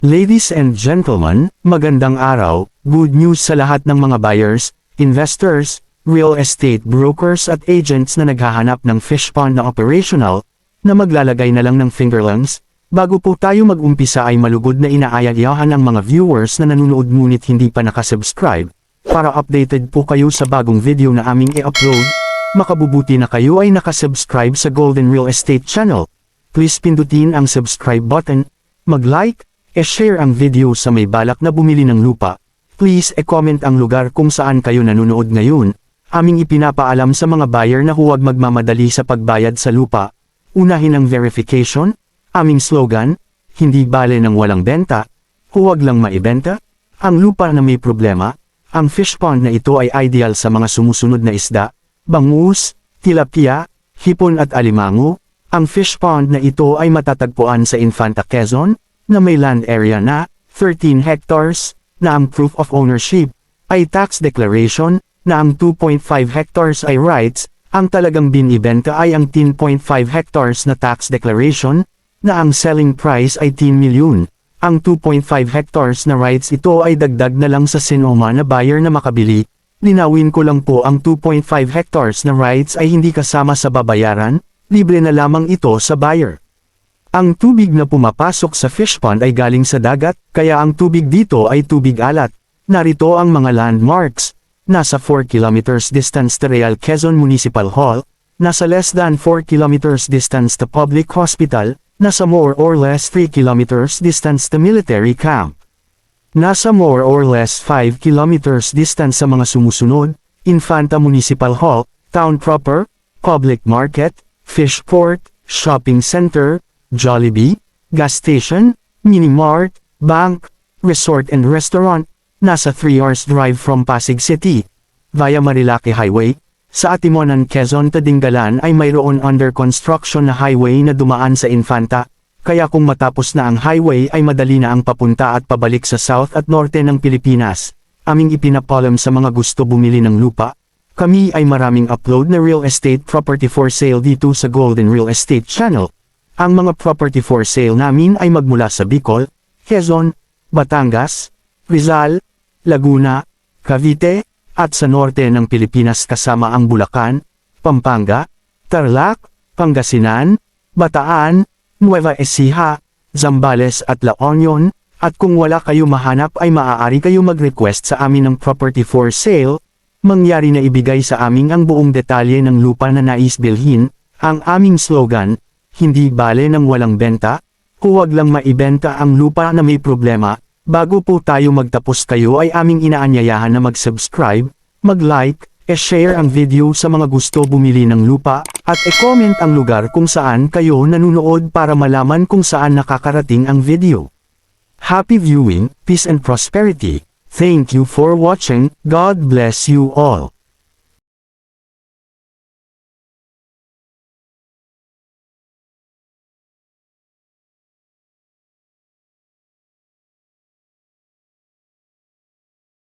Ladies and gentlemen, magandang araw, good news sa lahat ng mga buyers, investors, real estate brokers at agents na naghahanap ng fish pond na operational, na maglalagay na lang ng fingerlings. Bago po tayo mag-umpisa ay malugod na inaayagayahan ang mga viewers na nanonood ngunit hindi pa nakasubscribe, para updated po kayo sa bagong video na aming i-upload. Makabubuti na kayo ay nakasubscribe sa Golden Real Estate Channel. Please pindutin ang subscribe button, mag-like, e-share ang video sa may balak na bumili ng lupa. Please e-comment ang lugar kung saan kayo nanonood ngayon. Aming ipinapaalam sa mga buyer na huwag magmamadali sa pagbayad sa lupa. Unahin ang verification. Aming slogan, hindi bale ng walang benta, huwag lang maibenta. Ang lupa na may problema. Ang fish pond na ito ay ideal sa mga sumusunod na isda, bangus, tilapia, hipon at alimango. Ang fish pond na ito ay matatagpuan sa Infanta Quezon, na may land area na 13 hectares, na ang proof of ownership ay tax declaration, na ang 2.5 hectares ay rights, ang talagang binibenta ay ang 10.5 hectares na tax declaration, na ang selling price ay 10 million. Ang 2.5 hectares na rights ito ay dagdag na lang sa sinoma na buyer na makabili. Linawin ko lang po, ang 2.5 hectares na rights ay hindi kasama sa babayaran, libre na lamang ito sa buyer. Ang tubig na pumapasok sa fish pond ay galing sa dagat, kaya ang tubig dito ay tubig alat. Narito ang mga landmarks. Nasa 4 kilometers distance to Real Quezon Municipal Hall, nasa less than 4 kilometers distance to Public Hospital, nasa more or less 3 kilometers distance to Military Camp. Nasa more or less 5 kilometers distance sa mga sumusunod, Infanta Municipal Hall, Town Proper, Public Market, Fish Port, Shopping Center, Jollibee, Gas Station, Mini-Mart, Bank, Resort and Restaurant, nasa 3 hours drive from Pasig City. Via Marilaki Highway, sa Atimonan, Quezon Tadingalan ay mayroon under construction na highway na dumaan sa Infanta, kaya kung matapos na ang highway ay madali na ang papunta at pabalik sa south at norte ng Pilipinas. Aming ipinapalam sa mga gusto bumili ng lupa. Kami ay maraming upload na real estate property for sale dito sa Golden Real Estate Channel. Ang mga property for sale namin ay magmula sa Bicol, Quezon, Batangas, Rizal, Laguna, Cavite, at sa norte ng Pilipinas kasama ang Bulacan, Pampanga, Tarlac, Pangasinan, Bataan, Nueva Ecija, Zambales at La Union, at kung wala kayo mahanap ay maaari kayo mag-request sa amin ng property for sale, mangyari na ibigay sa amin ang buong detalye ng lupa na nais bilhin. Ang aming slogan, hindi bale ng walang benta, huwag lang maibenta ang lupa na may problema. Bago po tayo magtapos kayo ay aming inaanyayahan na mag-subscribe, mag-like, e-share ang video sa mga gusto bumili ng lupa, at e-comment ang lugar kung saan kayo nanonood para malaman kung saan nakakarating ang video. Happy viewing, peace and prosperity. Thank you for watching, God bless you all.